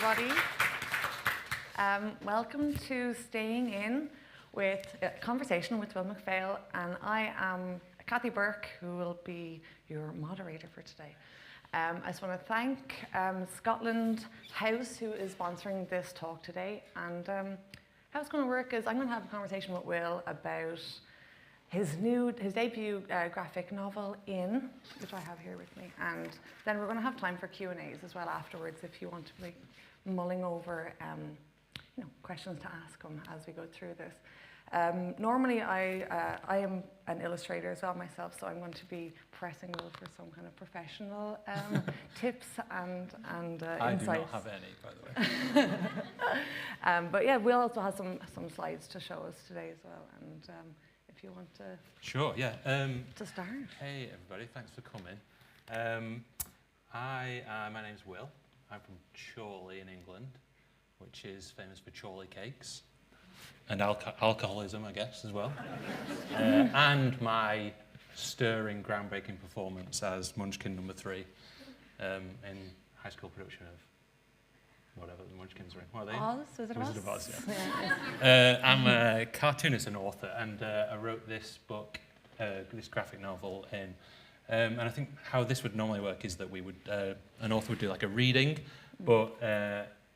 everybody. Welcome to Staying In with a conversation with Will McPhail, and I am Kathy Burke, who will be your moderator for today. I just want to thank Scotland House, who is sponsoring this talk today. And how it's going to work is I'm going to have a conversation with Will about his debut graphic novel, In, which I have here with me. And then we're going to have time for Q&As as well afterwards if you want to be mulling over questions to ask him as we go through this. Normally, I am an illustrator as well myself, so I'm going to be pressing Will for some kind of professional tips and insights. I do not have any, by the way. But yeah, Will also has some slides to show us today as well. And if you want to... Sure, yeah. To start. Hey, everybody. Thanks for coming. My name's Will. I'm from Chorley in England, which is famous for Chorley cakes. And alcoholism, I guess, as well. And my stirring, groundbreaking performance as Munchkin number 3 in high school production of whatever the Munchkins are in. What are they? Oz? Wizard of Oz, yeah. Yeah. I'm a cartoonist and author, and I wrote this book, this graphic novel in. And I think how this would normally work is that we would, an author would do like a reading, but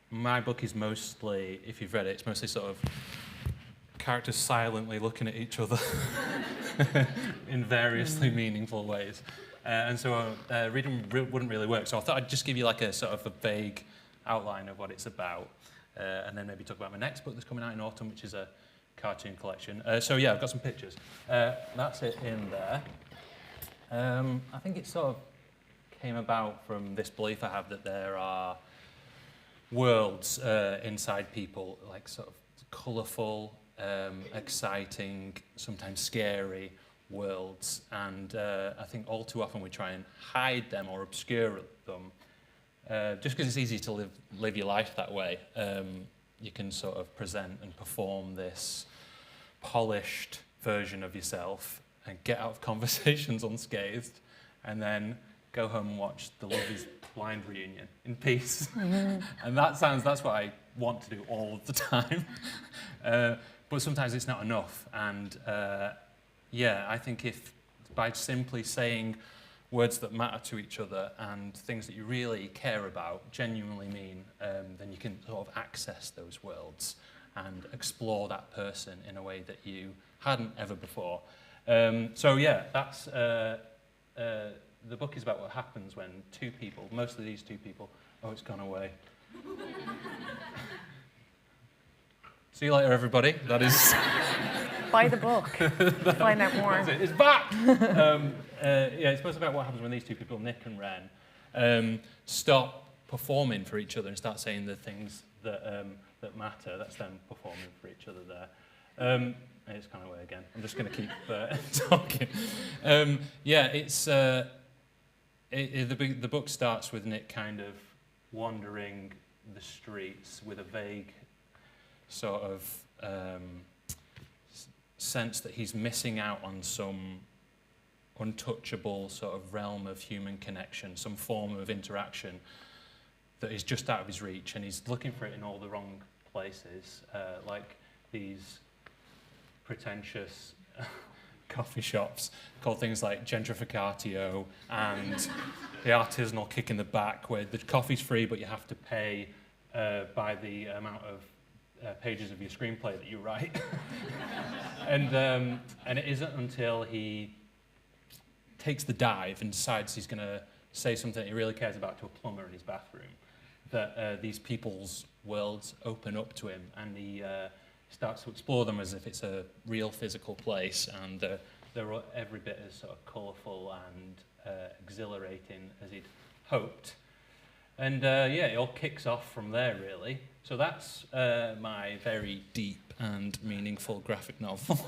my book is mostly, if you've read it, it's mostly sort of characters silently looking at each other in variously meaningful ways. And so reading wouldn't really work. So I thought I'd just give you like a sort of a vague outline of what it's about. And then maybe talk about my next book that's coming out in autumn, which is a cartoon collection. So yeah, I've got some pictures. That's it in there. I think it sort of came about from this belief I have that there are worlds inside people, like sort of colourful, exciting, sometimes scary worlds, and I think all too often we try and hide them or obscure them. Just because it's easy to live your life that way, you can sort of present and perform this polished version of yourself and get out of conversations unscathed, and then go home and watch the Love Is Blind reunion in peace. And that's what I want to do all of the time. But sometimes it's not enough. And yeah, I think if by simply saying words that matter to each other and things that you really care about, genuinely mean, then you can sort of access those worlds and explore that person in a way that you hadn't ever before. So yeah, that's the book is about what happens when two people, mostly these two people, oh, it's gone away. See you later, everybody. That is... Buy the book. Find out more. It's back! Yeah, it's mostly about what happens when these two people, Nick and Ren, stop performing for each other and start saying the things that matter. That's them performing for each other there. It's gone away again. I'm just going to keep talking. Yeah, it's... The book starts with Nick kind of wandering the streets with a vague sort of sense that he's missing out on some untouchable sort of realm of human connection, some form of interaction that is just out of his reach, and he's looking for it in all the wrong places, like these pretentious coffee shops called things like Gentrificatio and the artisanal kick in the back, where the coffee's free but you have to pay by the amount of pages of your screenplay that you write. And it isn't until he takes the dive and decides he's going to say something he really cares about to a plumber in his bathroom that these people's worlds open up to him, and he starts to explore them as if it's a real physical place, and they're every bit as sort of colourful and exhilarating as he'd hoped. And yeah, it all kicks off from there, really. So that's my very deep and meaningful graphic novel.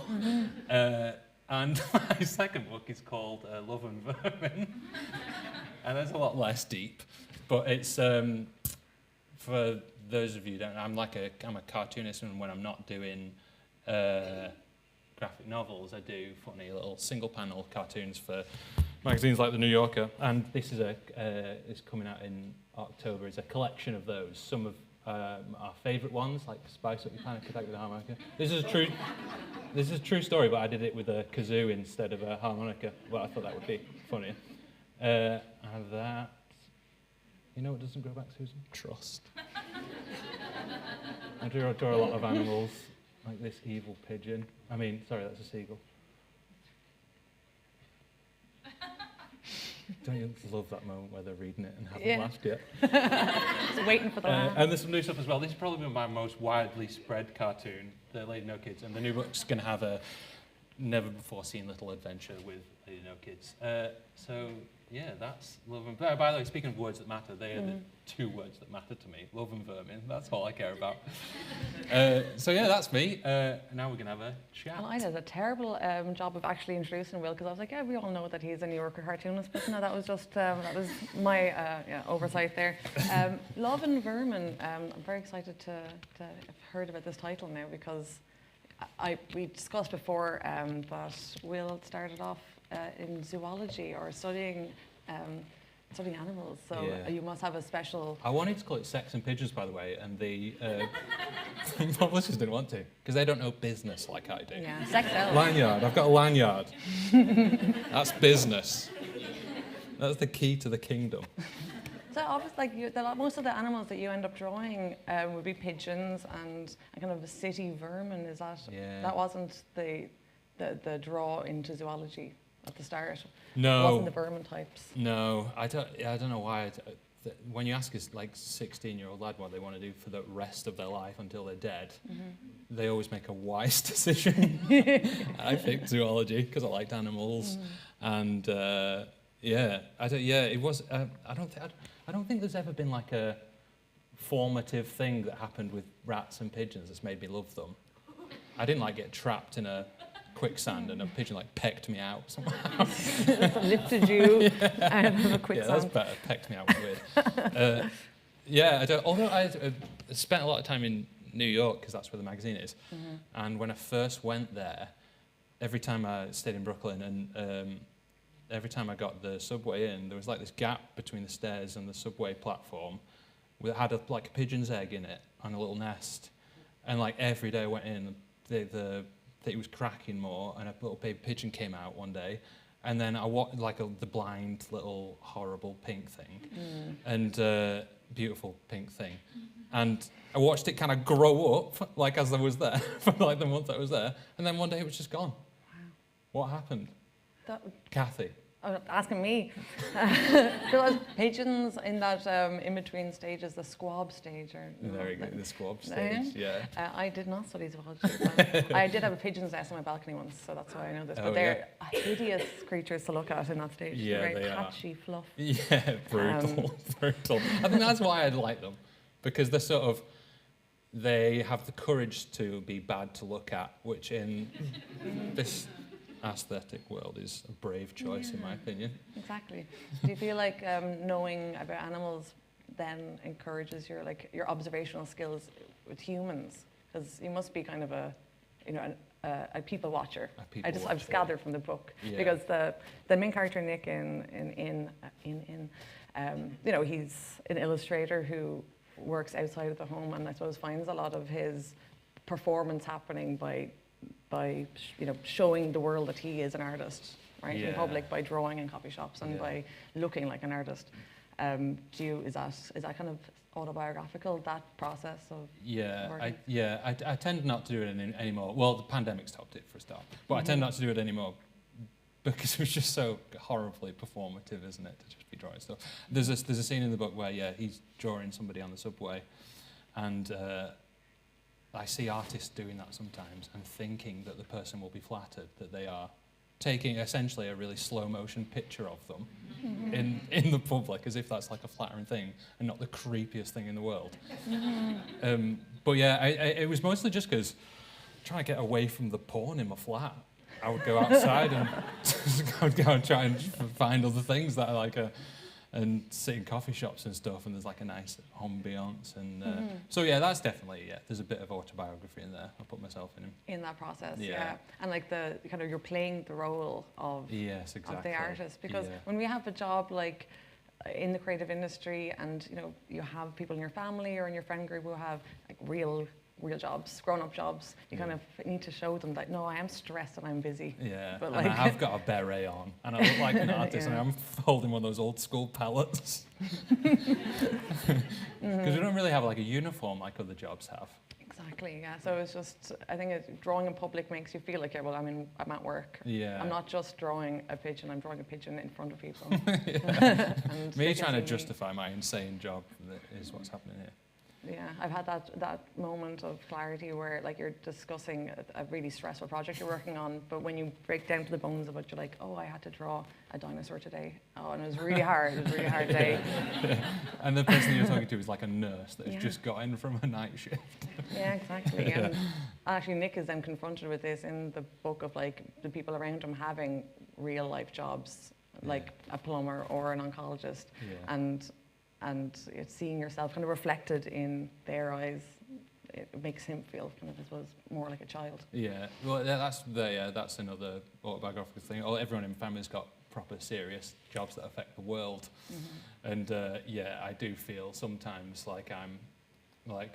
And my second book is called Love and Vermin. And that's a lot less deep. But it's, for those of you who don't know, I'm a cartoonist, and when I'm not doing graphic novels, I do funny little single-panel cartoons for magazines like The New Yorker. And this is it's coming out in October. It's a collection of those. Some of our favourite ones, like spice up your panic attack with a harmonica. This is a true story, but I did it with a kazoo instead of a harmonica. Well, I thought that would be funnier. I have that. You know what doesn't grow back, Susan? Trust. I draw a lot of animals, like this evil pigeon. Sorry, that's a seagull. Don't you love that moment where they're reading it and haven't laughed yet? Just waiting for the laugh. And there's some new stuff as well. This is probably my most widely spread cartoon, The Lady No Kids, and the new book's going to have a never-before-seen little adventure with Lady No Kids. So, yeah, that's love and... By the way, speaking of words that matter, they are the two words that matter to me. Love and vermin, that's all I care about. So, yeah, that's me. Now we're going to have a chat. Well, I did a terrible job of actually introducing Will, because I was like, yeah, we all know that he's a New Yorker cartoonist, but no, that was just, that was my oversight there. Love and Vermin, I'm very excited to have heard about this title now, because we discussed before that Will started off in zoology, or studying animals, so you must have a special... I wanted to call it Sex and Pigeons, by the way, and the publishers didn't want to, because they don't know business like I do. Yeah, sex sells. Lanyard, I've got a lanyard. That's business. That's the key to the kingdom. So obviously, like most of the animals that you end up drawing would be pigeons and kind of city vermin. Is that that wasn't the draw into zoology at the start? No, it wasn't the vermin types. No, I don't know why. When you ask a 16-year-old lad what they want to do for the rest of their life until they're dead, they always make a wise decision. I picked zoology because I liked animals, and it was. I don't think there's ever been like a formative thing that happened with rats and pigeons that's made me love them. I didn't like get trapped in a quicksand and a pigeon like pecked me out somehow. Lifted you out of a quicksand. Yeah, that's better. Pecked me out was weird. Although I spent a lot of time in New York, because that's where the magazine is, and when I first went there, every time I stayed in Brooklyn, and every time I got the subway in, there was like this gap between the stairs and the subway platform that had a pigeon's egg in it on a little nest. And like every day I went in, it was cracking more, and a little baby pigeon came out one day, and then I watched the blind little horrible pink thing, and beautiful pink thing, and I watched it kind of grow up like as I was there for like the month I was there, and then one day it was just gone. Wow. What happened? Kathy. Oh, asking me. Those pigeons in that in-between stages, the squab stage. Very good, the squab stage, yeah. I did not study zoology. I did have a pigeon's nest on my balcony once, so that's why I know this. But they're hideous creatures to look at in that stage. Yeah, very patchy fluff. Yeah, brutal, brutal. I think that's why I like them, because they're they have the courage to be bad to look at, which in this aesthetic world is a brave choice, in my opinion. Exactly. Do you feel like knowing about animals then encourages your observational skills with humans? Because you must be kind of a people watcher. I've gathered from the book, because the main character Nick he's an illustrator who works outside of the home, and I suppose finds a lot of his performance happening by showing the world that he is an artist, right, in public, by drawing in coffee shops and by looking like an artist. Is that kind of autobiographical, that process of working? I tend not to do it anymore. Well, the pandemic stopped it for a start, but I tend not to do it anymore because it was just so horribly performative, isn't it, to just be drawing stuff. There's a scene in the book where he's drawing somebody on the subway, and I see artists doing that sometimes and thinking that the person will be flattered that they are taking essentially a really slow motion picture of them in the public, as if that's like a flattering thing and not the creepiest thing in the world. But yeah, it was mostly just because trying to get away from the porn in my flat. I would go outside and I would go and try and find other things that I like and sit in coffee shops and stuff, and there's like a nice ambiance, and so yeah, that's definitely there's a bit of autobiography in there. I put myself in that process, and like the kind of you're playing the role of exactly of the artist, because when we have a job like in the creative industry, and you know, you have people in your family or in your friend group who have like real jobs, grown-up jobs, you kind of need to show them that, no, I am stressed and I'm busy. Yeah, but and like, I have got a beret on, and I look like an artist, and I'm holding one of those old school palettes. Because we don't really have like a uniform like other jobs have. Exactly, yeah. So it's just, I think drawing in public makes you feel like, yeah, well, I'm at work. Yeah. I'm not just drawing a pigeon, I'm drawing a pigeon in front of people. And me trying to justify my insane job is what's happening here. Yeah, I've had that moment of clarity where like you're discussing a really stressful project you're working on, but when you break down to the bones of it, you're like, oh, I had to draw a dinosaur today. Oh, and it was really hard. It was a really hard day. Yeah. And the person you're talking to is like a nurse that has just got in from a night shift. Yeah, exactly. And actually, Nick is then confronted with this in the book of like the people around him having real life jobs, like a plumber or an oncologist, and it's seeing yourself kind of reflected in their eyes. It makes him feel kind of, I suppose, more like a child. Yeah, well, that's another autobiographical thing. Everyone in my family's got proper serious jobs that affect the world, and I do feel sometimes like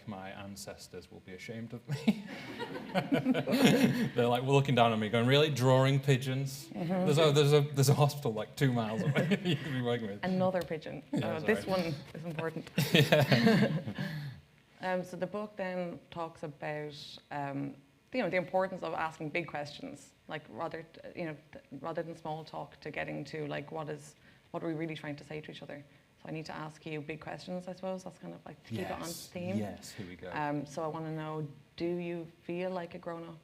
my ancestors will be ashamed of me. They're like looking down on me, going, "Really, drawing pigeons? There's a hospital like 2 miles away you could be working with." Another pigeon. This one is important. So the book then talks about the importance of asking big questions, like rather than small talk, to getting to like what are we really trying to say to each other. So I need to ask you big questions, I suppose. That's kind of like to keep it on theme. Yes, here we go. So I want to know, do you feel like a grown-up?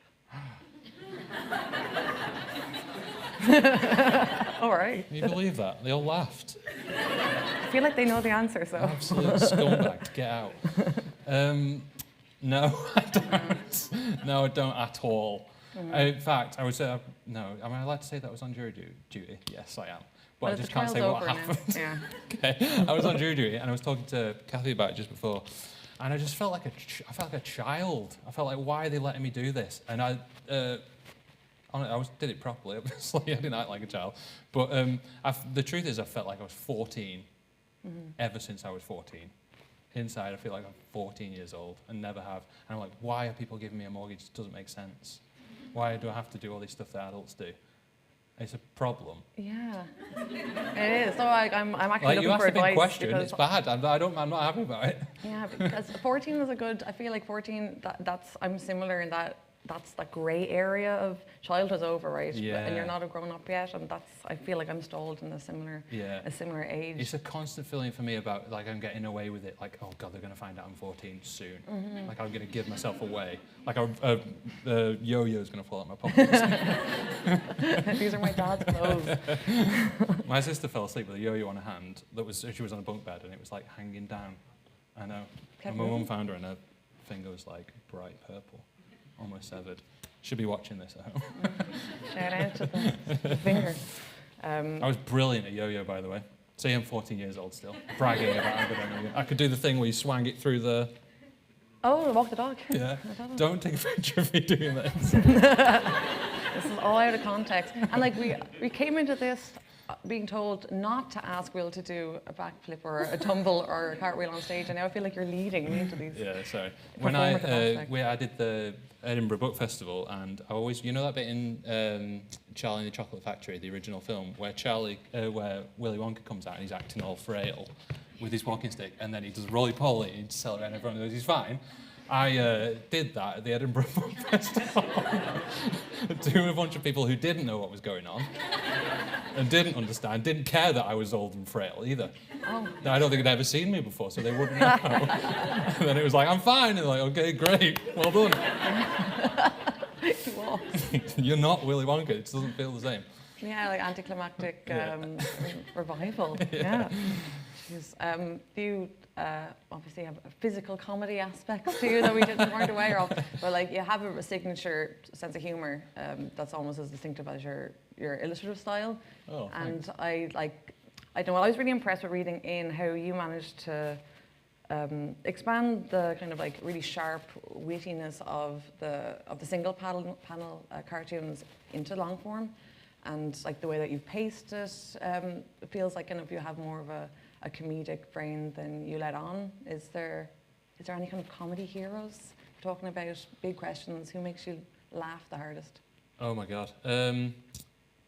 All right. Can you believe that? They all laughed. I feel like they know the answer, so. Absolute scumbag, get out. No, I don't. No, I don't at all. In fact, I would say, no, am I allowed to say that I was on jury duty? Yes, I am. But I just can't say what happened. Yeah. Okay, I was on jury duty, and I was talking to Kathy about it just before, and I just felt like I felt like a child. I felt like, why are they letting me do this? And I did it properly, obviously. I didn't act like a child. But the truth is, I felt like I was 14 ever since I was 14. Inside, I feel like I'm 14 years old and never have. And I'm like, why are people giving me a mortgage? It doesn't make sense. Why do I have to do all this stuff that adults do? It's a problem. Yeah, it is. So I'm actually looking you for asked a big advice. question. It's bad. I'm not happy about it. Yeah, because 14 is I feel like 14. I'm similar in that. That's that grey area of childhood's over, right? Yeah. And you're not a grown up yet, and I feel like I'm stalled in a similar age. It's a constant feeling for me about like I'm getting away with it. Like, oh God, they're going to find out I'm 14 soon. Like I'm going to give myself away. Like a yo-yo's going to fall out my pocket. These are my dad's clothes. My sister fell asleep with a yo-yo on her hand. She was on a bunk bed and it was like hanging down. I know. And my mum found her and her finger was like bright purple. Almost severed. Should be watching this at home. Shout out to the finger. I was brilliant at yo-yo, by the way. See, I'm 14 years old still. Bragging about how good I am. I could do the thing where you swang it through the... Oh, walk the dog. Yeah. Don't take a picture of me doing this. This is all out of context. And like we came into this being told not to ask Will to do a backflip or a tumble or a cartwheel on stage, and now I feel like you're leading me into these. Yeah, sorry. When I did the Edinburgh Book Festival, and I always, you know that bit in Charlie and the Chocolate Factory, the original film, where where Willy Wonka comes out and he's acting all frail with his walking stick, and then he does roly-poly and he's celebrating, everyone knows he's fine. I did that at the Edinburgh Book Festival to a bunch of people who didn't know what was going on and didn't understand, didn't care that I was old and frail either. Oh. I don't think they'd ever seen me before, so they wouldn't know. And then it was like, I'm fine. And they're like, okay, great, well done. You're not Willy Wonka, it doesn't feel the same. Yeah, like anticlimactic revival. Yeah. You obviously have physical comedy aspects to you that we weren't aware of, but like you have a signature sense of humour that's almost as distinctive as your illustrative style. Oh, and thanks. I don't know, I was really impressed with reading in how you managed to expand the kind of like really sharp wittiness of the single panel cartoons into long form, and like the way that you've paced it, it feels like kind of you have more of a a comedic brain than you let on. Is there any kind of comedy heroes? We're talking about big questions. Who makes you laugh the hardest? Oh my God.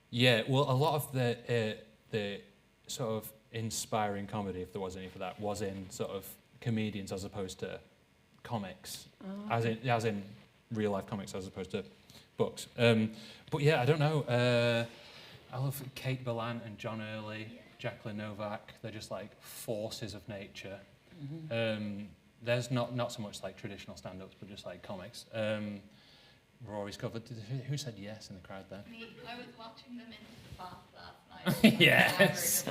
Yeah, well, a lot of the sort of inspiring comedy, if there was any for that, was in sort of comedians as opposed to comics, as in real life comics as opposed to books. But yeah, I don't know. I love Kate Ballant and John Early, Jacqueline Novak. They're just like forces of nature. There's not so much like traditional stand-ups, but just like comics. Rory's covered. Who said yes in the crowd there? Me. I was watching them in the bath last night. Yes.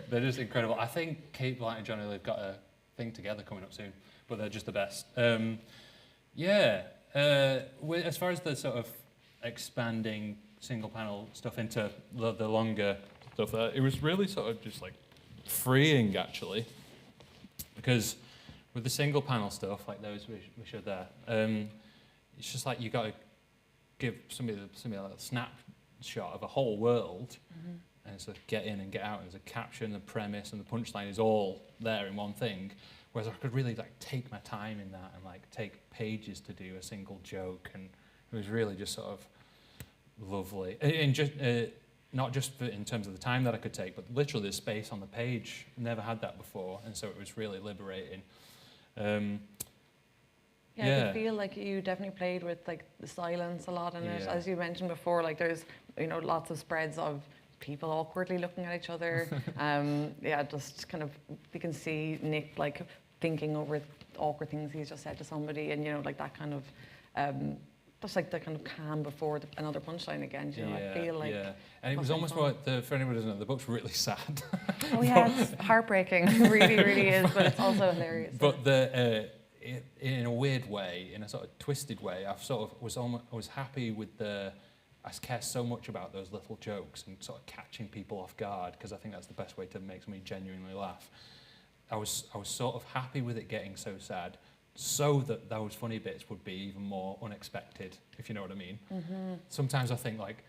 They're just incredible. I think Kate Ballant and John Early have got a thing together coming up soon, but they're just the best. As far as the sort of expanding single panel stuff into the longer stuff, it was really sort of just like freeing actually, because with the single panel stuff like those we showed there, it's just like you got to give somebody like a snapshot of a whole world, and sort of get in and get out. And there's a caption, the premise, and the punchline is all there in one thing. Whereas I could really like take my time in that and like take pages to do a single joke, and it was really just sort of lovely. And just not just in terms of the time that I could take, but literally the space on the page. Never had that before, and so it was really liberating. I could feel like you definitely played with like the silence a lot in it. As you mentioned before, like there's lots of spreads of people awkwardly looking at each other. Just kind of you can see Nick like thinking over awkward things he's just said to somebody, and like that kind of just like the kind of calm before another punchline again. I feel like and it was almost more for anyone who doesn't know, the book's really sad. Oh yeah, it's heartbreaking. It really, really is, but it's also hilarious. But in a weird way, in a sort of twisted way, I was happy with I care so much about those little jokes and sort of catching people off guard, because I think that's the best way to make somebody genuinely laugh. I was sort of happy with it getting so sad, so that those funny bits would be even more unexpected, if you know what I mean. Sometimes I think like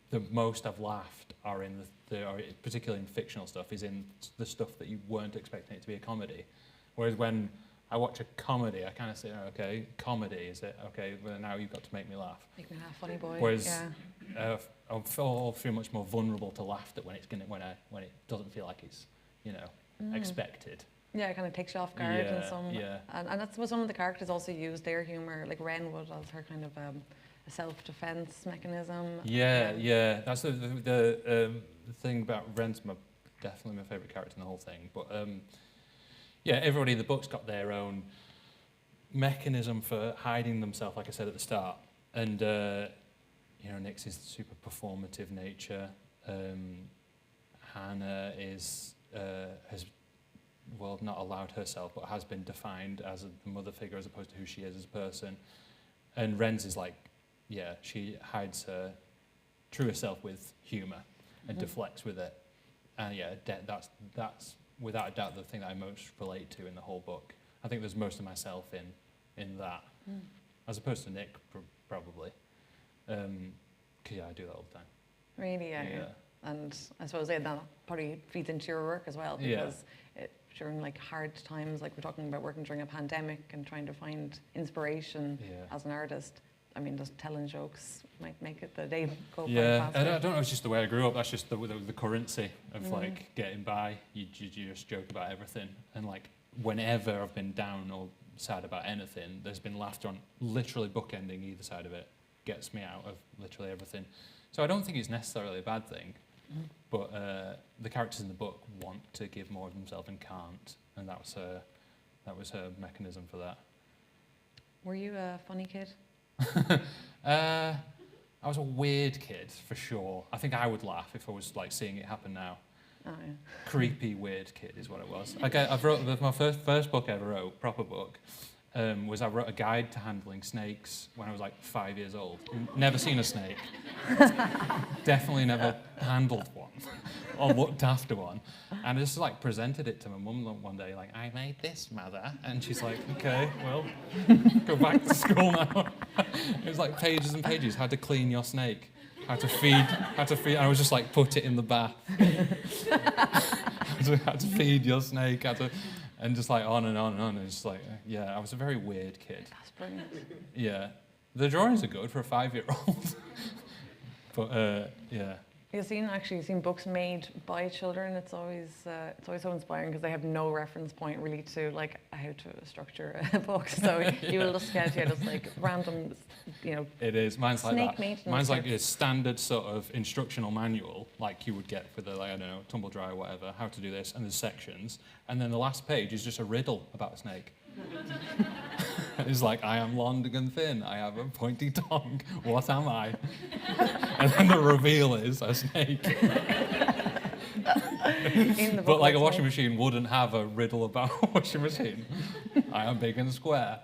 the most I've laughed are in particularly in fictional stuff, is in the stuff that you weren't expecting it to be a comedy. Whereas when I watch a comedy, I kind of say, oh, okay, comedy, is it? Okay, well, now you've got to make me laugh. Make me laugh, funny boy. Whereas I feel much more vulnerable to laughter when it doesn't feel like it's, expected. Yeah, it kind of takes you off guard in some. And that's what some of the characters also use their humour, like Ren would, as her kind of a self-defense mechanism. Yeah. That's the thing about Ren's definitely my favourite character in the whole thing. But everybody in the book's got their own mechanism for hiding themselves, like I said at the start. And Nick's is super performative nature. Hannah has not allowed herself, but has been defined as a mother figure as opposed to who she is as a person. And Ren's is like, she hides her truer self with humour and deflects with it. And that's without a doubt the thing that I most relate to in the whole book. I think there's most of myself in that, as opposed to Nick probably. Because I do that all the time. Really, yeah. And I suppose that probably feeds into your work as well, because during like hard times, like we're talking about working during a pandemic and trying to find inspiration as an artist. I mean, just telling jokes might make it the day go quite faster. I don't know, it's just the way I grew up. That's just the currency of like getting by. You just joke about everything. And like whenever I've been down or sad about anything, there's been laughter on literally bookending either side of it. Gets me out of literally everything. So I don't think it's necessarily a bad thing. But the characters in the book want to give more of themselves and can't. And that was her mechanism for that. Were you a funny kid? I was a weird kid, for sure. I think I would laugh if I was like seeing it happen now. Oh, yeah. Creepy, weird kid is what it was. I've wrote my first book I ever wrote, proper book, was I wrote a guide to handling snakes when I was like 5 years old. Never seen a snake. Definitely never handled one or looked after one. And I just like presented it to my mum one day, like, I made this, mother. And she's like, okay, well, go back to school now. It was like pages and pages, how to clean your snake, Had to feed. I was just like, put it in the bath. had to feed your snake. And just like on and on and on. And just like, yeah, I was a very weird kid. That's brilliant. Yeah, the drawings are good for a 5-year-old. But yeah. You've seen books made by children. It's always so inspiring because they have no reference point really to like how to structure a book. So you will just get just like random, It is. Mine's like snake that. maintenance Mine's like tips. a standard sort of instructional manual, like you would get for the, like, I don't know, tumble dry or whatever, how to do this, and there's sections, and then the last page is just a riddle about a snake. It's like, I am long and thin, I have a pointy tongue, what am I? And then the reveal is a snake. In the book, But like a that's washing me. machine wouldn't have a riddle about a washing machine. I am big and square.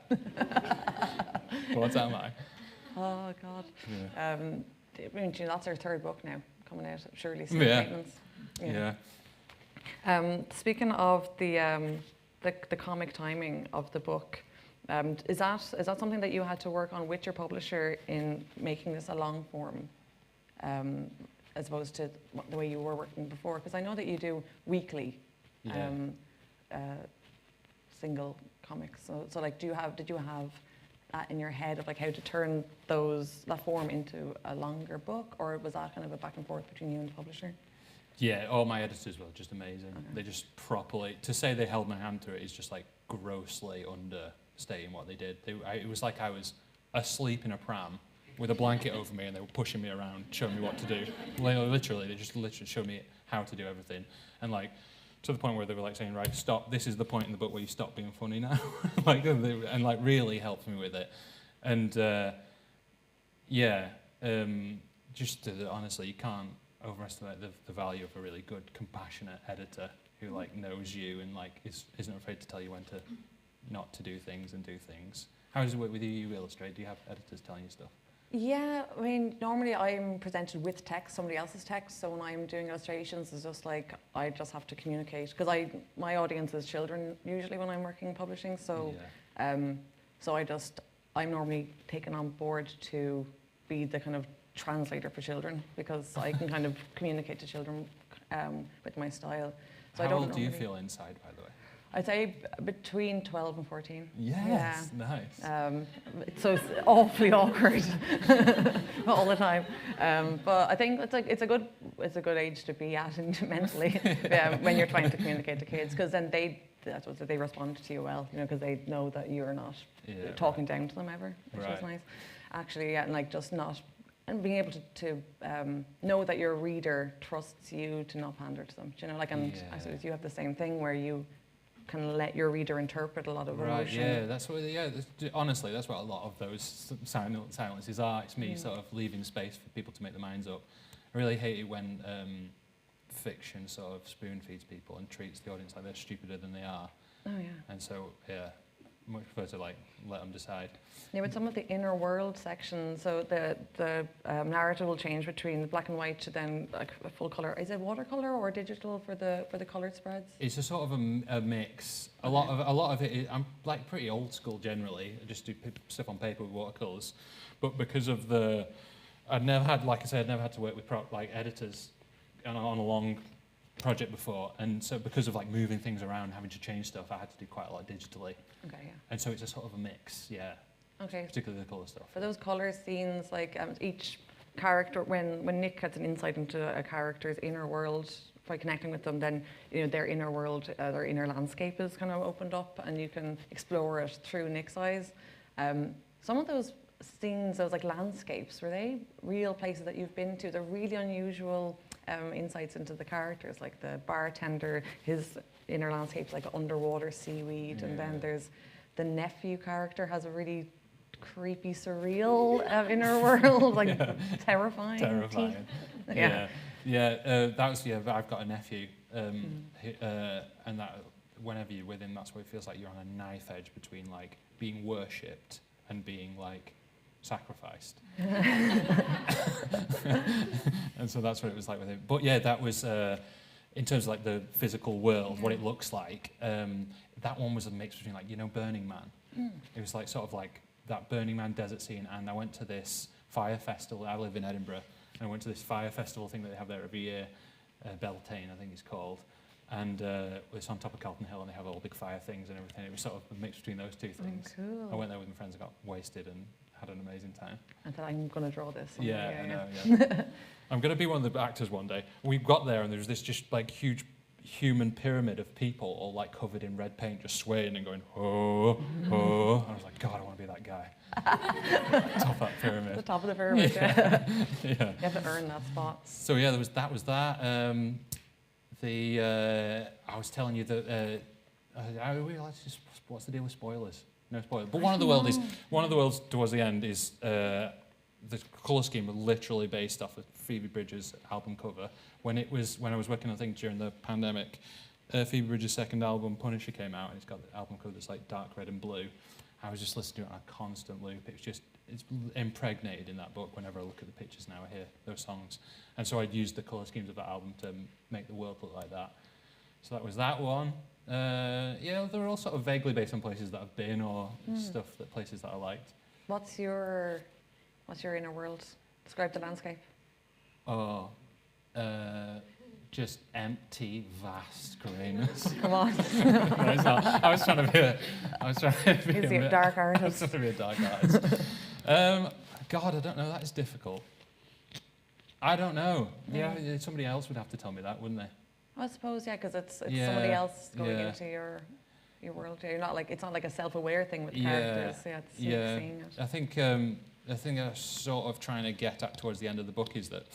What am I? Oh God. Yeah. That's our third book now coming out. Surely, Yeah. Snake Maintenance. Yeah. Speaking of the comic timing of the book, is that something that you had to work on with your publisher in making this a long form, as opposed to the way you were working before? Because I know that you do weekly, Yeah. single comics. So like, did you have that in your head of like how to turn that form into a longer book, or was that kind of a back and forth between you and the publisher? Yeah, all my editors were just amazing. Okay. They just properly, to say they held my hand through it is just like grossly understating what they did. It was like I was asleep in a pram with a blanket over me and they were pushing me around, showing me what to do. Literally, they just showed me how to do everything. And like, to the point where they were like saying, right, stop, this is the point in the book where you stop being funny now. And like really helped me with it. And honestly, you can't overestimate the value of a really good, compassionate editor who like knows you and like isn't afraid to tell you when to not to do things and do things. How does it work with you? You illustrate? Do you have editors telling you stuff? Yeah, I mean, normally I'm presented with text, somebody else's text. So when I'm doing illustrations, it's just like I just have to communicate because my audience is children usually when I'm working in publishing. So, I'm normally taken on board to be the kind of translator for children because I can kind of communicate to children with my style. So How I don't old do you normally- feel inside, by the way? I'd say between 12 and 14. Yes, nice. So it's awfully awkward all the time. But I think it's a good age to be at mentally when you're trying to communicate to kids because then they respond to you well, because they know that you're not talking down to them ever, which is nice. Actually, and like just not. And being able to know that your reader trusts you to not pander to them, I suppose you have the same thing where you can let your reader interpret a lot of emotion. Yeah, honestly, that's what a lot of those silences are. It's me sort of leaving space for people to make their minds up. I really hate it when fiction sort of spoon feeds people and treats the audience like they're stupider than they are. Oh yeah. And so, yeah, much prefer to like let them decide. Yeah, with some of the inner world sections, so the narrative will change between black and white to then like a full color. Is it watercolor or digital for the colored spreads? It's a sort of a mix. A lot of it is, I'm like pretty old school generally. I just do stuff on paper with watercolors, but because of I'd never had to work with editors on a long project before, and so because of like moving things around, having to change stuff, I had to do quite a lot digitally. Okay, yeah. And so it's a sort of a mix, yeah. Okay. Particularly the colour stuff. For those color scenes, like each character, when Nick gets an insight into a character's inner world by connecting with them, then their inner world, their inner landscape is kind of opened up, and you can explore it through Nick's eyes. Some of those scenes, those like landscapes, were they real places that you've been to? They're really unusual insights into the characters, like the bartender, his inner landscape's like underwater seaweed, and then there's the nephew character has a really creepy, surreal inner world, like terrifying. Terrifying. I've got a nephew, and that whenever you're with him, that's what it feels like. You're on a knife edge between like being worshipped and being like sacrificed. And so that's what it was like with him. But yeah, that was in terms of like the physical world, what it looks like. That one was a mix between like Burning Man. It was like sort of like that Burning Man desert scene, and I went to this fire festival. I live in Edinburgh, And I went to this fire festival thing that they have there every year, Beltane, I think it's called. And it's on top of Carlton Hill, and they have all the big fire things and everything. It was sort of a mix between those two things. Oh, cool. I went there with my friends and got wasted and had an amazing time. I thought, I'm going to draw this. Yeah, I know, yeah. I'm going to be one of the actors one day. We got there, and there was this just like huge human pyramid of people all like covered in red paint, just swaying and going, oh, oh. And I was like, God, I want to be that guy. Top of that pyramid. The top of the pyramid, yeah. Yeah. You have to earn that spot. So yeah, that was that. I was telling you that I realised just what's the deal with spoilers? No spoilers. But one of the worlds towards the end is the colour scheme was literally based off of Phoebe Bridgers' album cover. When I was working on things during the pandemic, Phoebe Bridgers' second album, Punisher, came out, and it's got the album cover that's like dark red and blue. I was just listening to it on a constant loop. It's impregnated in that book. Whenever I look at the pictures now, I hear those songs. And so I'd used the colour schemes of that album to make the world look like that. So that was that one. Yeah, they're all sort of vaguely based on places that I've been or places that I liked. What's your inner world? Describe the landscape. Oh, just empty, vast greyness. Come on. No, it's not. I was trying to be He's a dark I was artist. trying to be a dark artist. God, I don't know. That is difficult. I don't know. Yeah, somebody else would have to tell me that, wouldn't they? I suppose, yeah, because it's Yeah, somebody else going yeah. into your world. You're not like, it's not like a self-aware thing with characters. Yeah, it's seeing it. I think the thing I'm sort of trying to get at towards the end of the book is that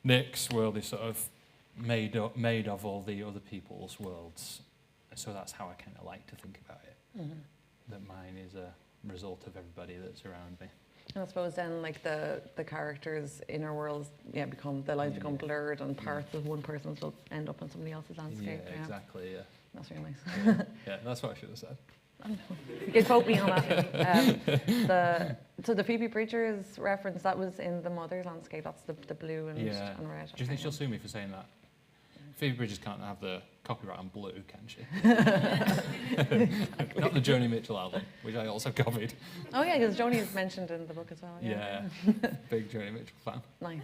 Nick's world is sort of made of all the other people's worlds. So that's how I kind of like to think about it. Mm-hmm. That mine is a result of everybody that's around me. And I suppose then, like the characters' inner worlds, become become blurred, and parts of one person will end up on somebody else's landscape. Yeah, exactly. Yeah. That's really nice. Yeah, that's what I should have said. You can quote me on that. So the Phoebe Bridgers reference, that was in the mother's landscape. That's the blue and red. Do you think she'll sue me for saying that? Phoebe Bridgers can't have the copyright on blue, can she? Not the Joni Mitchell album, which I also copied. Oh yeah, because Joni is mentioned in the book as well. Yeah, big Joni Mitchell fan. Nice.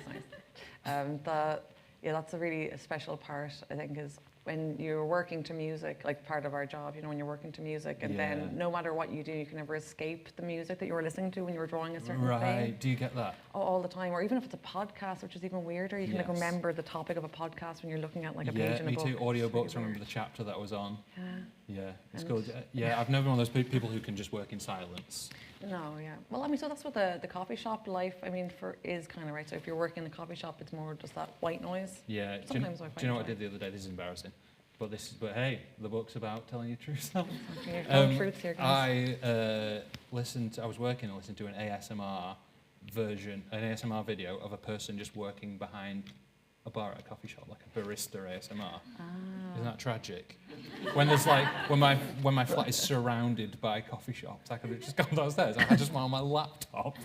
That's a really special part, I think, is when you're working to music, like part of our job, when you're working to music, and then no matter what you do, you can never escape the music that you were listening to when you were drawing a certain thing. Right, do you get that? Oh, all the time. Or even if it's a podcast, which is even weirder, you can like remember the topic of a podcast when you're looking at like a page in a book. Yeah, me too. Audiobooks, I remember the chapter that was on. Yeah, it's good. Yeah, I've never been one of those people who can just work in silence. No, yeah. Well, I mean, so that's what the coffee shop life, is kind of right. So if you're working in a coffee shop, it's more just that white noise. Yeah. Sometimes do you know what I did the other day? This is embarrassing. But hey, the book's about telling your true self. Truths here, I was working and listened to an ASMR video of a person just working behind a bar at a coffee shop, like a barista ASMR. Isn't that tragic? When my flat is surrounded by coffee shops, I could have just gone downstairs and I just went on my laptop.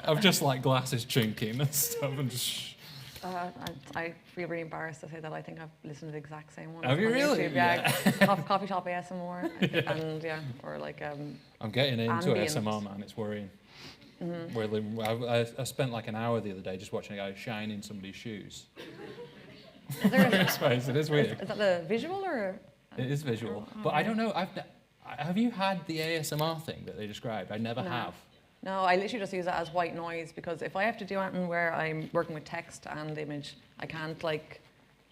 I've just like glasses chinking and stuff and just. I feel really embarrassed to say that I think I've listened to the exact same one. Have you really? YouTube. Yeah. Coffee shop ASMR, and or like. I'm getting into ambient. ASMR, man. It's worrying. Mm-hmm. I spent like an hour the other day just watching a guy shining somebody's shoes. Is there It is weird. Is that the visual or? It is visual, but I don't know. Have you had the ASMR thing that they described? I never have. No, I literally just use it as white noise because if I have to do anything where I'm working with text and image, I can't like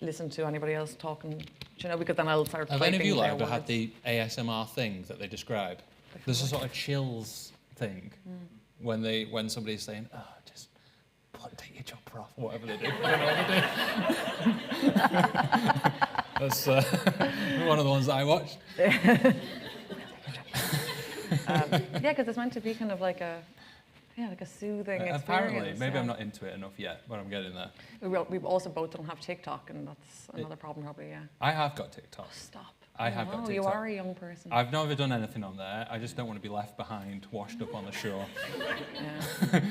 listen to anybody else talking, because then I'll start typing. Have any of you ever had the ASMR thing that they describe? There's a sort of chills thing when somebody's saying, "Oh, just take your jumper off," or whatever they do. I don't know what they do. That's one of the ones that I watched. Because it's meant to be kind of like a soothing experience. Apparently, maybe I'm not into it enough yet, but I'm getting there. We also both don't have TikTok, and that's another problem probably, yeah. I have got TikTok. Stop. I have got TikTok. You are a young person. I've never done anything on there. I just don't want to be left behind, washed up on the shore. Yeah.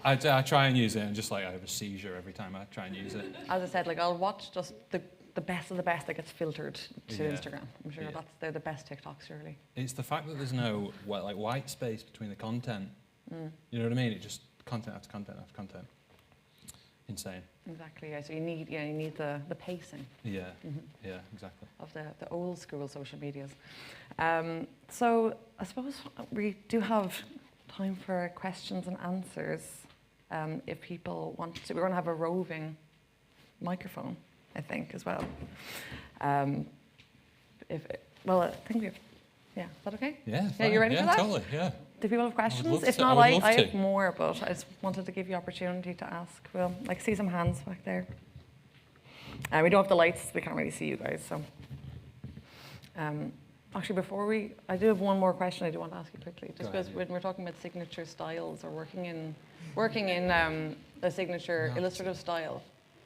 I try and use it, and just like I have a seizure every time I try and use it. As I said, like I'll watch just the best of the best that gets filtered to Instagram. I'm sure they're the best TikToks, surely. It's the fact that there's no white space between the content. You know what I mean? It just content after content after content. insane. Exactly. Yeah. So you need the pacing. Yeah, yeah, exactly. Of the old school social medias. So I suppose we do have time for questions and answers. If people want to, we're going to have a roving microphone, I think, as well. I think we have. Yeah, is that okay? Yeah. Yeah, you ready for that? Totally. Yeah. Do people have questions? love If to. not, I would love I to. have more, but I just wanted to give you opportunity to ask. We'll see some hands back there. We don't have the lights, we can't really see you guys. So, actually, I do have one more question I do want to ask you quickly. Just because when we're talking about signature styles or working in a signature illustrative style,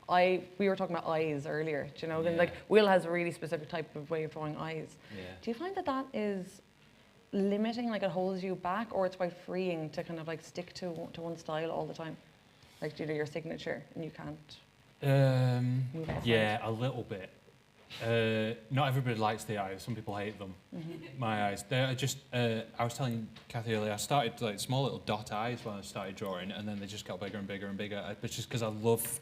we were talking about eyes earlier. Do you know? Yeah. And like Will has a really specific type of way of drawing eyes. Yeah. Do you find that is limiting, like it holds you back, or it's quite freeing to kind of like stick to one style all the time? Like do your signature and you can't move outside? Yeah, a little bit. Not everybody likes the eyes. Some people hate them. My eyes. They're just. I was telling Kathy earlier. I started like small little dot eyes when I started drawing, and then they just got bigger and bigger and bigger. But just because I love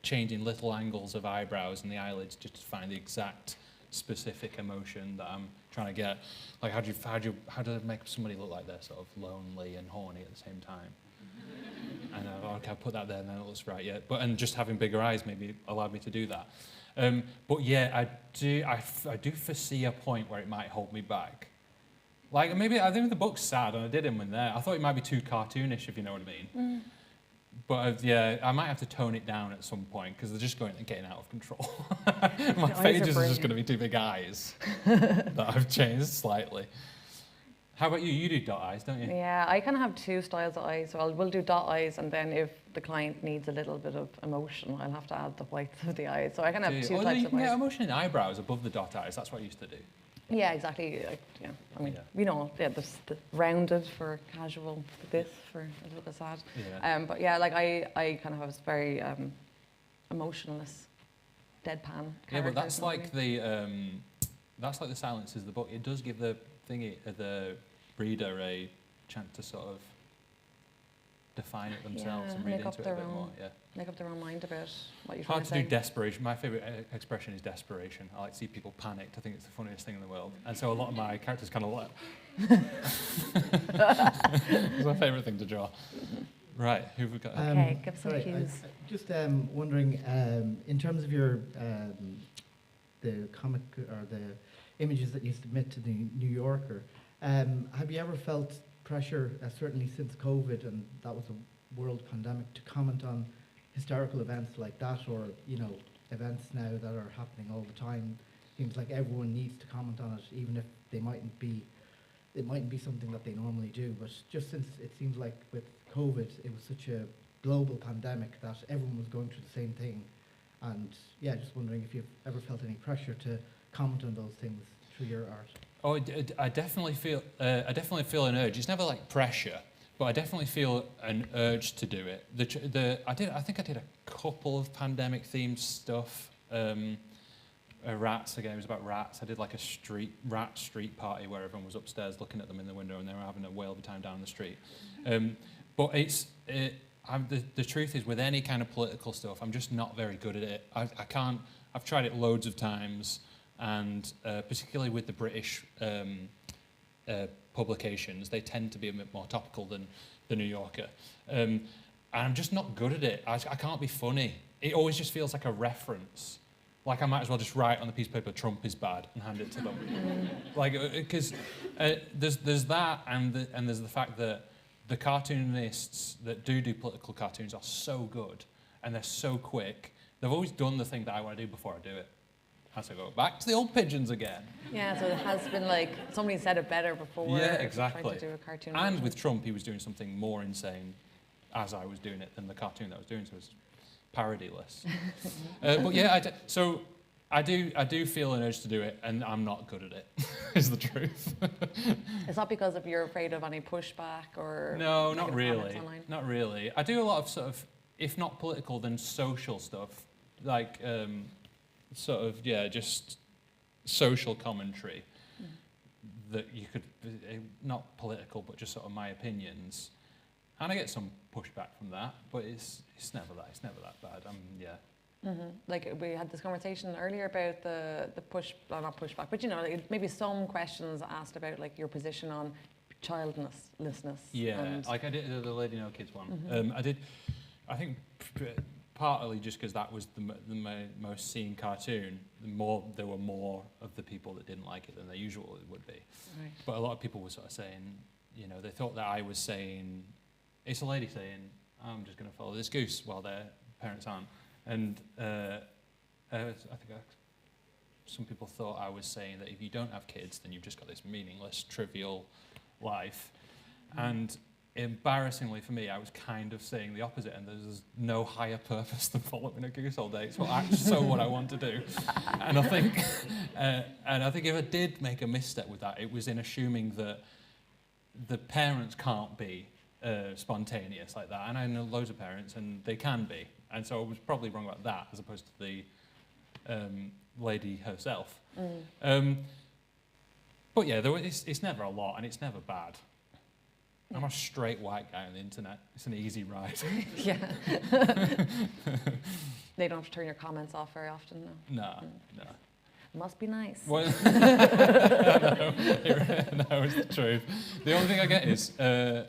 changing little angles of eyebrows and the eyelids just to find the exact specific emotion that I'm trying to get. Like how do I make somebody look like they're sort of lonely and horny at the same time? And okay, I'll put that there and then it looks right, yeah. And just having bigger eyes maybe allowed me to do that. But yeah, I do foresee a point where it might hold me back. Like maybe I think the book's sad and I did him in there. I thought it might be too cartoonish, if you know what I mean. But yeah, I might have to tone it down at some point because they're just getting out of control. My pages are just going to be two big eyes that I've changed slightly. How about you? You do dot eyes, don't you? Yeah, I kind of have two styles of eyes. So we'll do dot eyes, and then if the client needs a little bit of emotion, I'll have to add the whites of the eyes. So I kind of have two types you of can eyes. get emotion in eyebrows above the dot eyes. That's what I used to do. Yeah, exactly. Yeah, I mean, Yeah. we know, there's the rounded for casual, this for a little bit sad. Yeah. But yeah, like I kind of have this very emotionless, deadpan. Yeah, but that's characters, like the silence is the book. It does give the reader a chance to sort of define it themselves and read into it a bit more. Yeah. Make up their own mind about what you're Hard trying to do desperation. My favourite expression is desperation. I like to see people panicked. I think it's the funniest thing in the world. And so a lot of my characters kind of like... It's my favourite thing to draw. Right, who have we got? Okay, give some sorry, cues. Just wondering, in terms of your the comic or the images that you submit to the New Yorker, have you ever felt pressure, certainly since COVID, and that was a world pandemic, to comment on historical events like that, or events now that are happening all the time? Seems like everyone needs to comment on it, even if it mightn't be something that they normally do. But just since it seems like with COVID, it was such a global pandemic that everyone was going through the same thing. And yeah, just wondering if you've ever felt any pressure to comment on those things through your art. Oh, I definitely feel an urge. It's never like pressure, but I definitely feel an urge to do it. I think I did a couple of pandemic-themed stuff. Rats again. It was about rats. I did like a rat street party where everyone was upstairs looking at them in the window and they were having a whale of a time down the street. But the truth is, with any kind of political stuff, I'm just not very good at it. I can't. I've tried it loads of times, and particularly with the British publications, they tend to be a bit more topical than the New Yorker. And I'm just not good at it. I can't be funny. It always just feels like a reference. Like I might as well just write on the piece of paper, Trump is bad, and hand it to them. Like, because there's that, and there's the fact that the cartoonists that do political cartoons are so good, and they're so quick. They've always done the thing that I want to do before I do it. As I go back to the old pigeons again. Yeah, so it has been like, somebody said it better before. Yeah, exactly. Trying to do a cartoon And version. with Trump, he was doing something more insane as I was doing it than the cartoon that I was doing, so it was parodyless. But yeah, so I do feel an urge to do it, and I'm not good at it, is the truth. It's not because of you're afraid of any pushback or... No, not negative really. comments online? Not really. I do a lot of sort of, if not political, then social stuff. Like, sort of, yeah, just social commentary that you could, not political, but just sort of my opinions. And I get some pushback from that, but it's never that bad. Yeah. Like we had this conversation earlier about the not pushback, but like maybe some questions asked about like your position on childlessness. Yeah, and like I did the Lady No Kids one. I think partly just because that was the most seen cartoon, there were more of the people that didn't like it than they usually would be. Right. But a lot of people were sort of saying, they thought that I was saying, it's a lady saying, I'm just going to follow this goose while their parents aren't. And I think some people thought I was saying that if you don't have kids, then you've just got this meaningless, trivial life. And embarrassingly for me, I was kind of saying the opposite, and there's no higher purpose than following a goose all day. It's what I want to do. And I think if I did make a misstep with that, it was in assuming that the parents can't be spontaneous like that. And I know loads of parents, and they can be. And so I was probably wrong about that, as opposed to the lady herself. But yeah, it's never a lot, and it's never bad. Yeah. I'm a straight white guy on the internet. It's an easy ride. Yeah. They don't have to turn your comments off very often, though. No. Must be nice. Well, no, it's the truth. The only thing I get is, so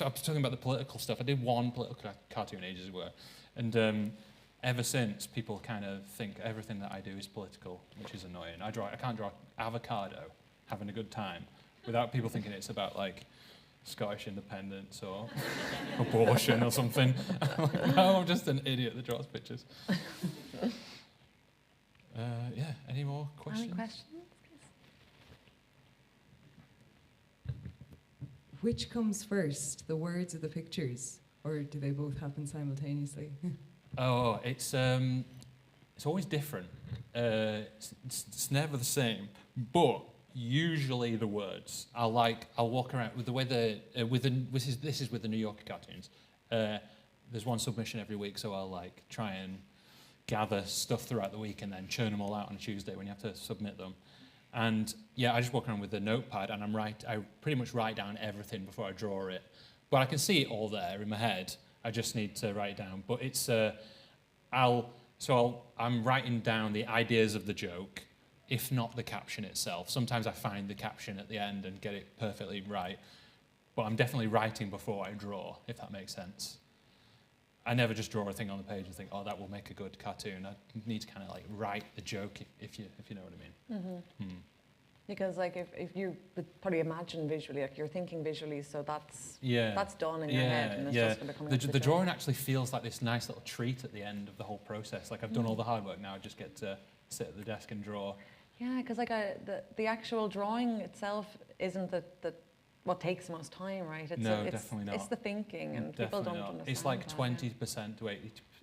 I was talking about the political stuff. I did one political cartoon ages ago, and ever since, people kind of think everything that I do is political, which is annoying. I can't draw avocado having a good time without people thinking it's about like Scottish independence or abortion or something. I'm like, no, I'm just an idiot that draws pictures. Yeah, any more questions? Any questions? Which comes first, the words or the pictures? Or do they both happen simultaneously? Oh, it's always different. It's never the same. But usually the words. I'll walk around with the way this is with the New Yorker cartoons. There's one submission every week, so I'll like try and gather stuff throughout the week and then churn them all out on Tuesday when you have to submit them. And yeah, I just walk around with a notepad and I pretty much write down everything before I draw it. But I can see it all there in my head. I just need to write it down. But it's I'm writing down the ideas of the joke, if not the caption itself. Sometimes I find the caption at the end and get it perfectly right. But I'm definitely writing before I draw, if that makes sense. I never just draw a thing on the page and think, oh, that will make a good cartoon. I need to kind of like write the joke, if you know what I mean. Because like if you would probably imagine visually, like you're thinking visually, so that's done in your head, and it's just going to come out. The drawing actually feels like this nice little treat at the end of the whole process. Like I've done all the hard work now, I just get to sit at the desk and draw. Yeah, because like the actual drawing itself isn't what takes most time, right? It's definitely not. It's the thinking, and Definitely people don't not. understand. It's like that. 20% to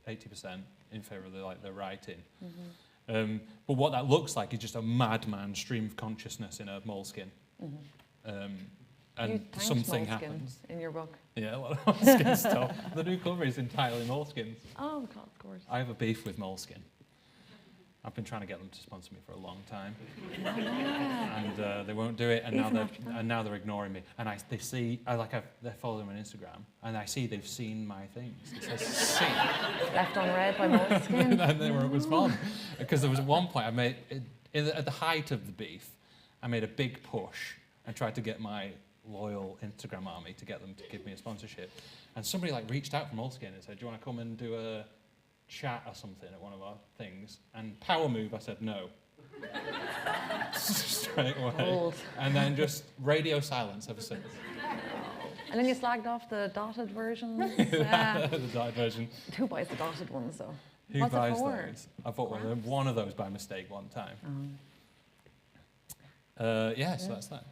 80% in favour of the writing. But what that looks like is just a madman stream of consciousness in a moleskin. And something happens. In your book. Yeah, a lot of moleskin stuff. The new cover is entirely moleskins. Oh, God, of course. I have a beef with moleskin. I've been trying to get them to sponsor me for a long time, and they won't do it. And now they're ignoring me. And they're following me on Instagram, and I see they've seen my things. It says "see." Left unread by Moleskine. And it was fun because there was at one point I made at the height of the beef, I made a big push and tried to get my loyal Instagram army to get them to give me a sponsorship. And somebody like reached out from Moleskine and said, "Do you want to come and do a chat or something at one of our things?" And power move, I said no. Straight away. Old. And then just radio silence ever since. And then you slagged off the dotted versions. The dotted version. Who buys the dotted ones, though? Who What's buys it for? those? I bought one of those by mistake one time. So that's that.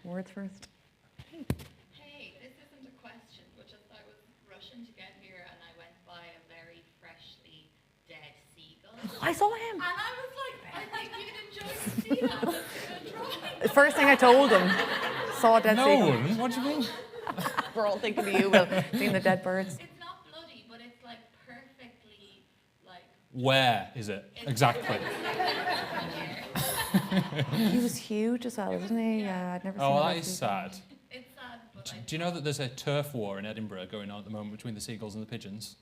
Words first. Hey, this isn't a question, but just I was rushing to get here and I went by a very freshly dead seagull. I saw him. And I was like, I think you'd enjoy to see that. That's a good drawing. The first thing I told him, saw a dead No seagull. one? What do you mean? We're all thinking of you, Will, seeing the dead birds. It's not bloody, but it's like perfectly like. Where is it? Exactly. He was huge as well, wasn't he? Yeah, I'd never seen Oh, a that dead is seagull. sad. It's sad, but Do you know that there's a turf war in Edinburgh going on at the moment between the seagulls and the pigeons?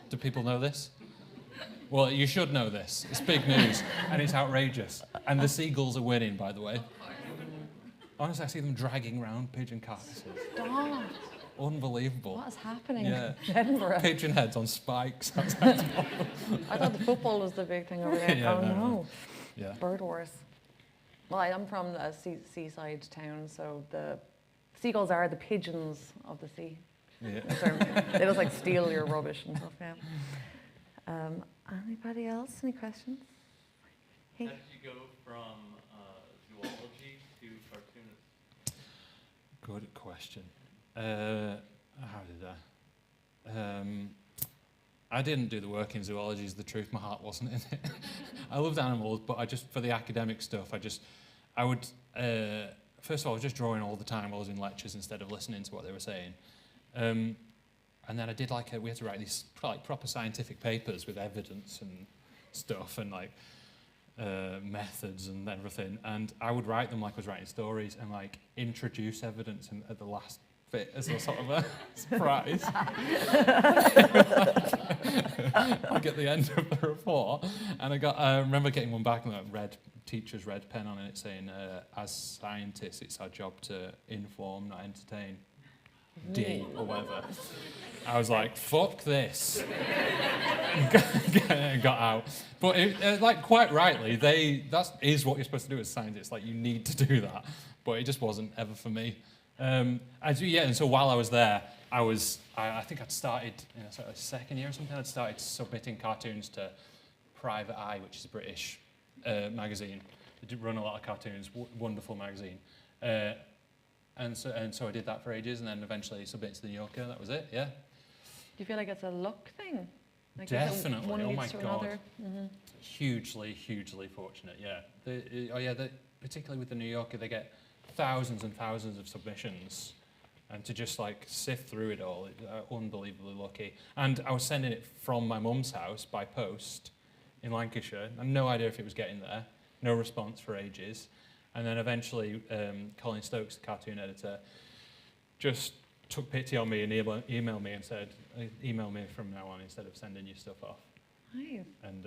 Do people know this? Well, you should know this. It's big news, and it's outrageous. And the seagulls are winning, by the way. Honestly, I see them dragging around pigeon carcasses. Stop. Unbelievable. What is happening Yeah. in Edinburgh? Pigeon heads on spikes. I thought the football was the big thing over there. Yeah, oh, no, no. no. Yeah. Bird wars. Well, I am from a seaside town, so the seagulls are the pigeons of the sea. Yeah. They just like steal your rubbish and stuff, yeah. Anybody else? Any questions? Hey. How did you go from zoology to cartoonist? Good question. How did I? I didn't do the work in zoology, is the truth. My heart wasn't in it. I loved animals, but for the academic stuff, I would, first of all, I was just drawing all the time while I was in lectures instead of listening to what they were saying. And then I did we had to write these proper scientific papers with evidence and stuff and methods and everything. And I would write them like I was writing stories and introduce evidence at the last bit as a sort of a surprise. At the end of the report, and I remember getting one back and teacher's red pen on it saying, as scientists, it's our job to inform, not entertain. D or whatever. I was like, fuck this. Got out. But quite rightly, that is what you're supposed to do as scientists. You need to do that. But it just wasn't ever for me. And so while I was there, I think I'd started in a second year or something. I'd started submitting cartoons to Private Eye, which is a British magazine. They do run a lot of cartoons, wonderful magazine. And so I did that for ages, and then eventually submitted to the New Yorker. That was it. Yeah. Do you feel like it's a luck thing? Definitely. One Oh leads my to God. another? Mm-hmm. Hugely, hugely fortunate. Yeah. Particularly with the New Yorker, they get thousands and thousands of submissions, and to just sift through it all, unbelievably lucky. And I was sending it from my mum's house by post in Lancashire. I had no idea if it was getting there. No response for ages. And then eventually, Colin Stokes, the cartoon editor, just took pity on me and emailed me and said, email me from now on instead of sending your stuff off. Nice. And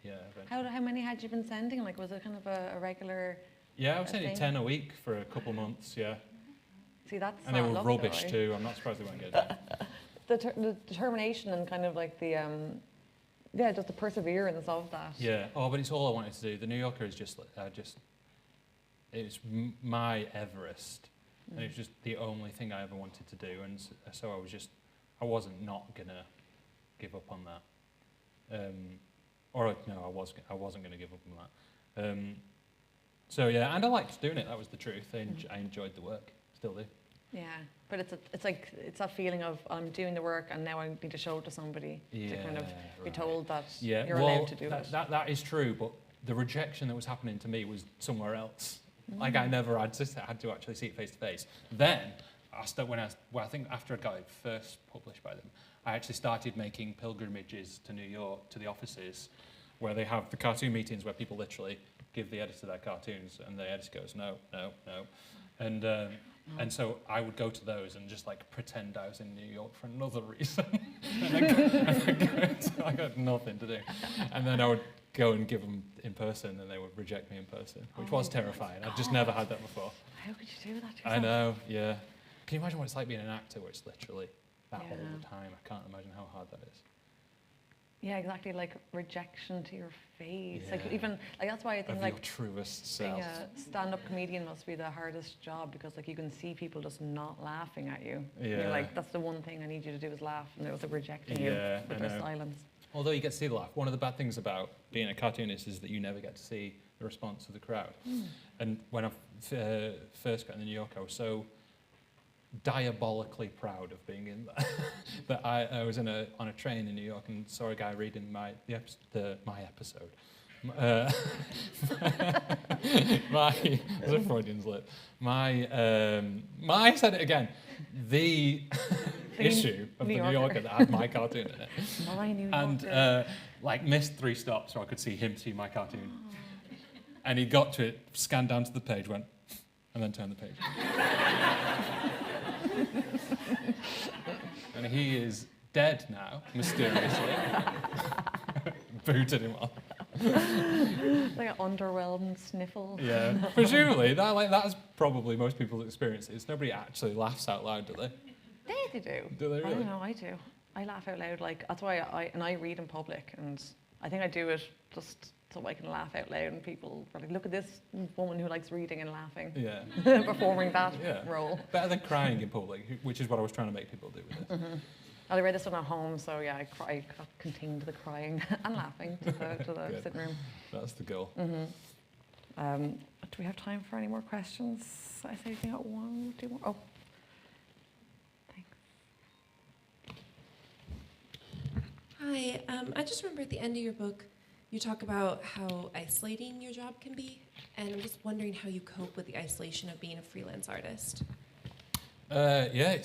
eventually. How many had you been sending? Was it kind of a regular? Yeah, I was sending thing? 10 a week for a couple of months, yeah. See, that's And they not were luck, rubbish though, right? too. I'm not surprised they won't get it. The determination and kind of just the perseverance of that. Yeah. Oh, but it's all I wanted to do. The New Yorker is it's my Everest, and it's just the only thing I ever wanted to do, and so I wasn't not gonna give up on that, I wasn't gonna give up on that. So yeah, and I liked doing it. That was the truth. I enjoyed the work, still do. Yeah, but it's that feeling of I'm doing the work and now I need to show it to somebody to kind of be told that you're allowed to do it. That is true, but the rejection that was happening to me was somewhere else. I never had to actually see it face to face. Then I think after I got it first published by them, I actually started making pilgrimages to New York to the offices, where they have the cartoon meetings where people literally give the editor their cartoons, and the editor goes no, and so I would go to those and just pretend I was in New York for another reason, I got nothing to do, and then I would go and give them in person, and they would reject me in person, which was terrifying. I'd just never had that before. How could you do that to yourself? I know, yeah. Can you imagine what it's like being an actor, where it's literally that all Yeah. the time? I can't imagine how hard that is. Yeah, exactly. Rejection to your face. Yeah. Even that's why I think Of your truest being self. a stand-up comedian must be the hardest job, because you can see people just not laughing at you. And Yeah. you're that's the one thing I need you to do is laugh, and they're rejecting you Yeah, with I their know. silence. Although you get to see the laugh, one of the bad things about being a cartoonist is that you never get to see the response of the crowd. And when I first got in the New York, I was so diabolically proud of being in there that I was on a train in New York and saw a guy reading my episode. There's a Freudian slip. I said it again. The issue of the New Yorker that had my cartoon in it. My New And Yorker. missed 3 stops so I could see him see my cartoon. And he got to it, scanned down to the page, went, and then turned the page. And he is dead now, mysteriously. Booted him off. Like an underwhelmed sniffle. Yeah, presumably that's probably most people's experiences. Nobody actually laughs out loud, do they? They do. Do they I really? don't know, I do. I laugh out loud, like, that's why I read in public, and I think I do it just so I can laugh out loud, and people are like, look at this woman who likes reading and laughing, Yeah. performing that Yeah. role. Better than crying in public, which is what I was trying to make people do with this. I read this one at home, so yeah, I contained the crying and laughing to the Good. sitting room. That's the goal. Do we have time for any more questions? I say we got one, two more. Oh, thanks. Hi, I just remember at the end of your book, you talk about how isolating your job can be, and I'm just wondering how you cope with the isolation of being a freelance artist. Yeah,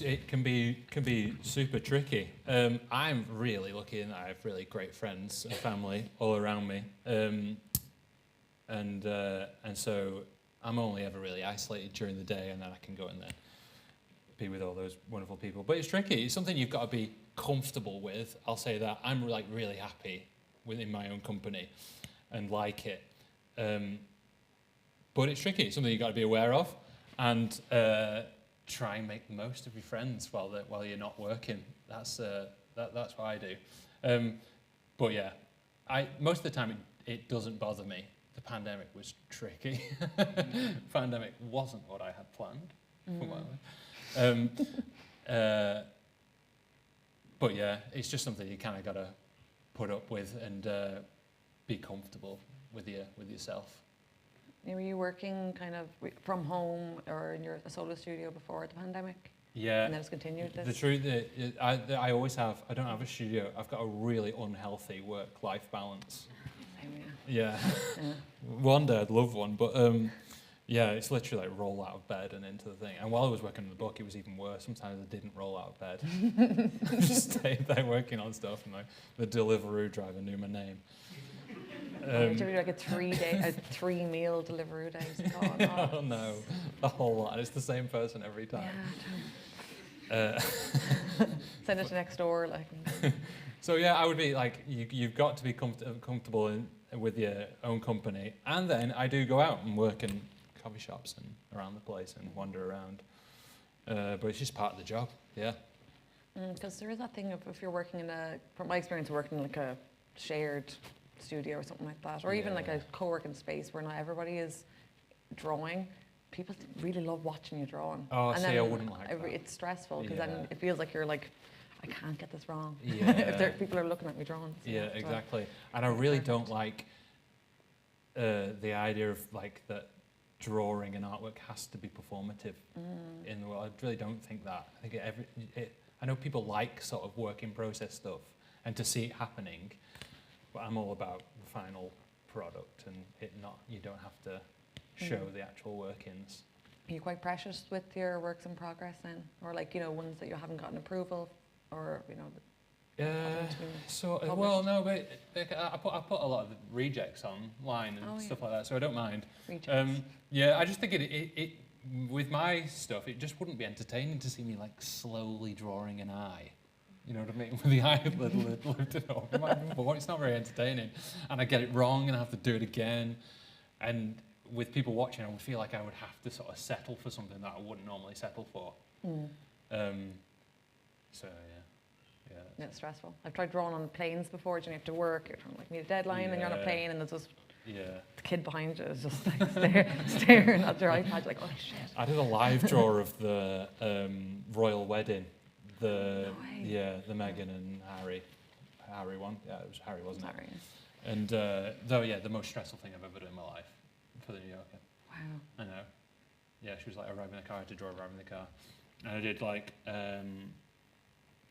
it can be super tricky. I'm really lucky in that I have really great friends and family all around me, and so I'm only ever really isolated during the day, and then I can go in there, be with all those wonderful people. But it's tricky. It's something you've got to be comfortable with. I'll say that I'm like really happy within my own company, and like it. But it's tricky. It's something you've got to be aware of, and try and make the most of your friends while you're not working. That's what I do. But yeah, most of the time it doesn't bother me. The pandemic was tricky. Pandemic wasn't what I had planned. For my life. But yeah, it's just something you kind of got to put up with and be comfortable with yourself. Were you working kind of from home or in your solo studio before the pandemic? Yeah. And then it's continued this? The truth is, I always have. I don't have a studio. I've got a really unhealthy work-life balance. Same, Yeah. yeah. One day I'd love one, but yeah, it's literally like roll out of bed and into the thing. And while I was working on the book, it was even worse. Sometimes I didn't roll out of bed. I just stayed there working on stuff, and like the Deliveroo driver knew my name. Did you do like a 3-meal Deliveroo day? Oh, no. Oh no, the whole lot. It's the same person every time. Yeah, send it to next door, like. So yeah, I would be like, you've got to be comfortable with your own company, and then I do go out and work in coffee shops and around the place and wander around. But it's just part of the job. Yeah. Because there is that thing of if you're working in from my experience, working in like a shared studio or something like that, or even like a co-working space where not everybody is drawing. People really love watching you drawing. Oh, and see, then I wouldn't like that. It's stressful because Yeah. then it feels like you're like, I can't get this wrong. Yeah. If people are looking at me drawing. So Yeah, so exactly. And I really don't like the idea of like that drawing and artwork has to be performative in the world. I really don't think that. I think I know people like sort of work in process stuff and to see it happening, but I'm all about the final product and you don't have to show the actual workings. Are you quite precious with your works in progress then? Or like, ones that you haven't gotten approval or, haven't been So published? well, no, but I put a lot of the rejects online and stuff like that, so I don't mind. Rejects. Yeah, I just think it with my stuff, it just wouldn't be entertaining to see me like slowly drawing an eye. You know what I mean? With the eyelid lifted up. It's not very entertaining, and I get it wrong, and I have to do it again. And with people watching, I would feel like I would have to sort of settle for something that I wouldn't normally settle for. So yeah. Yeah, it's stressful. I've tried drawing on planes before. You have to work. You're trying to meet a deadline, and you're on a Yeah. plane, and there's just Yeah. the kid behind you is just like staring at your iPad, like, oh shit. I did a live draw of the royal wedding. The Meghan and Harry one. Yeah, it was Harry, wasn't it? Sorry. And the most stressful thing I've ever done in my life for the New Yorker. Wow. I know. Yeah, she was like arriving in the car. I had to draw arriving in the car, and I did like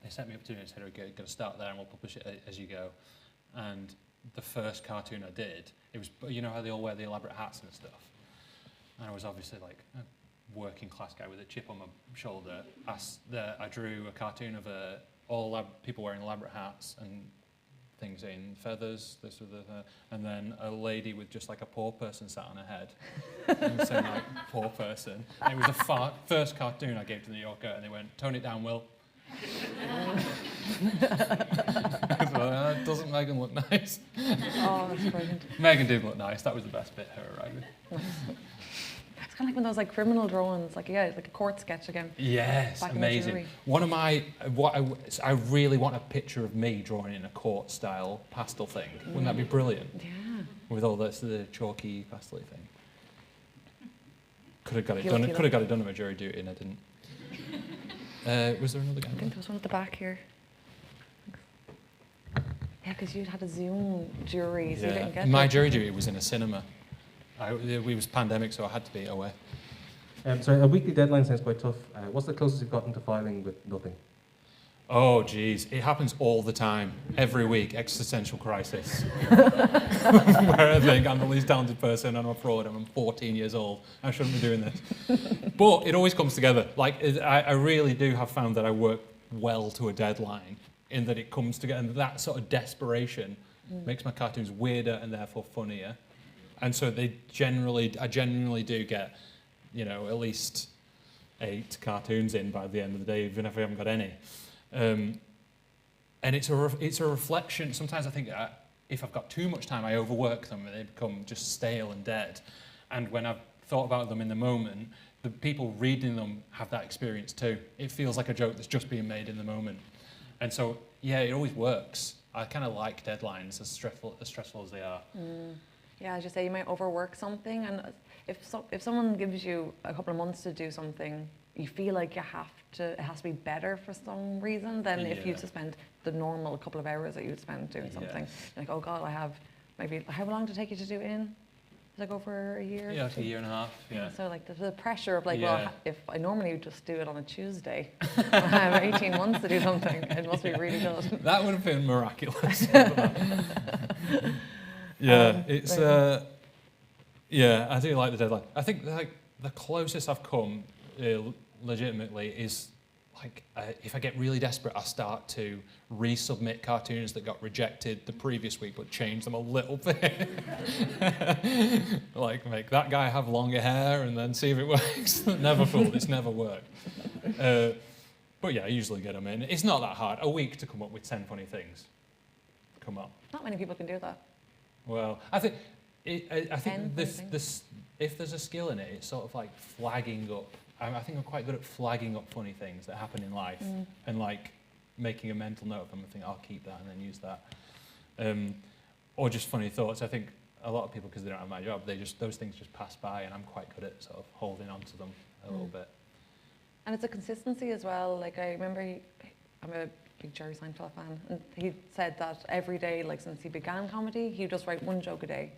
they sent me up to it and said, "Okay, got to start there, and we'll publish it as you go." And the first cartoon I did, it was how they all wear the elaborate hats and stuff, and I was obviously like a working class guy with a chip on my shoulder. I drew a cartoon of all people wearing elaborate hats, and things in, feathers, this with and then a lady with just like a poor person sat on her head, and saying like poor person. And it was the first cartoon I gave to the New Yorker, and they went, "Tone it down, Will." Doesn't Megan look nice? Oh, that's brilliant. Megan did look nice. That was the best bit, her arriving. It's kind of like one of those like criminal drawings, like like a court sketch again. Yes, Back in the amazing. jury. One of my, I really want a picture of me drawing in a court-style pastel thing. Wouldn't that be brilliant? Yeah. With all this, the chalky pastel thing. Could have got it Guilty done. Could have got it done at my jury duty, and I didn't. Was there another guy? I think there was one at the back here. Yeah, because you had a Zoom jury, so you didn't get My there. jury duty was in a cinema. We was pandemic, so I had to be away. So a weekly deadline sounds quite tough. What's the closest you've gotten to filing with nothing? Oh, geez. It happens all the time. Every week, existential crisis. Where I think I'm the least talented person, I'm a fraud, I'm 14 years old, I shouldn't be doing this. But it always comes together. Like, I really do have found that I work well to a deadline, in that it comes together, and that sort of desperation makes my cartoons weirder and therefore funnier. And so I genuinely do get, at least 8 cartoons in by the end of the day, even if I haven't got any. And it's a reflection. Sometimes I think if I've got too much time, I overwork them and they become just stale and dead. And when I've thought about them in the moment, the people reading them have that experience too. It feels like a joke that's just being made in the moment. And so, yeah, it always works. I kind of like deadlines, as stressful as they are. Yeah, as you say, you might overwork something, and if someone gives you a couple of months to do something, you feel like it has to be better for some reason than if you just spend the normal couple of hours that you'd spend doing something. Like, oh God, I have maybe, how long did it take you to do it in? Like over a year? Yeah, like a year and a half, yeah. So like the pressure of like, Yeah. well, if I normally would just do it on a Tuesday, I have 18 months to do something, it must be really good. That would have been miraculous. Yeah, it's yeah, I do like the deadline. I think like the closest I've come legitimately is like if I get really desperate, I start to resubmit cartoons that got rejected the previous week, but change them a little bit. Like make that guy have longer hair and then see if it works. Never fooled, it's never worked. But yeah, I usually get them in. It's not that hard. A week to come up with 10 funny things. Come on. Not many people can do that. Well, I think this if there's a skill in it, it's sort of like flagging up. I think I'm quite good at flagging up funny things that happen in life and like making a mental note of them and think I'll keep that and then use that. Or just funny thoughts. I think a lot of people, because they don't have my job, those things just pass by, and I'm quite good at sort of holding on to them a little bit. And it's a consistency as well. Like I remember, I'm a big Jerry Seinfeld fan, and he said that every day, like since he began comedy, he'd just write one joke a day,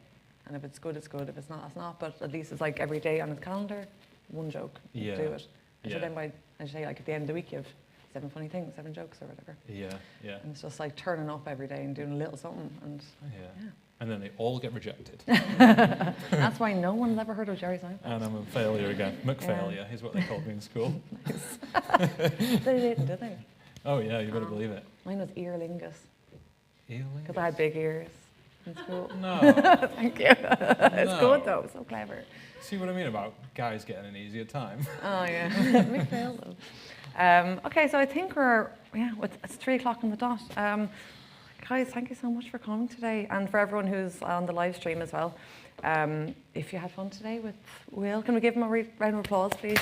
and if it's good, it's good. If it's not, it's not. But at least it's like every day on his calendar, one joke. Yeah. Do it. And so Yeah. then by, I say, like at the end of the week, you have 7 funny things, 7 jokes or whatever. Yeah, yeah. And it's just like turning up every day and doing a little something, and Yeah. And then they all get rejected. that's why no one's ever heard of Jerry Seinfeld. And I'm a failure again. McPhail is what they called me in school. They didn't, did they? Oh yeah, you better believe it. Mine was earlingus, Earling? because I had big ears in school. No. Thank you. It's No. good though, so clever. See what I mean about guys getting an easier time? Oh yeah, McPhail though. Okay, so I think it's 3 o'clock on the dot. Guys, thank you so much for coming today, and for everyone who's on the live stream as well. If you had fun today with Will, can we give him a round of applause, please?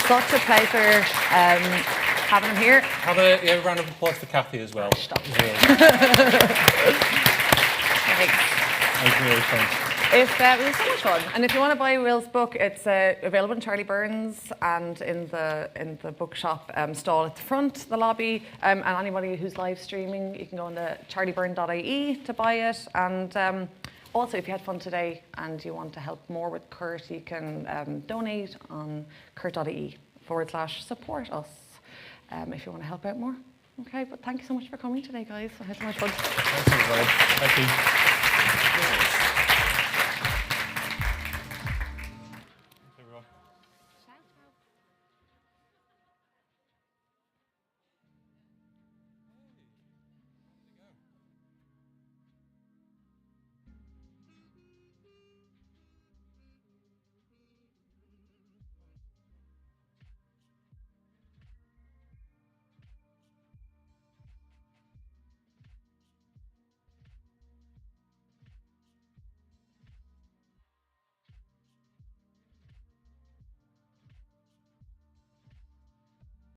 Such a pleasure having him here. Have a round of applause for Kathy as well. Stop. That was really fun. It was so much fun, and if you want to buy Will's book, it's available in Charlie Burns and in the bookshop stall at the front, the lobby. And anybody who's live streaming, you can go on to charlieburn.ie to buy it. And also, if you had fun today and you want to help more with Kurt, you can donate on kurt.ie/support us if you want to help out more. Okay, but thank you so much for coming today, guys. I had so much fun. Thank you.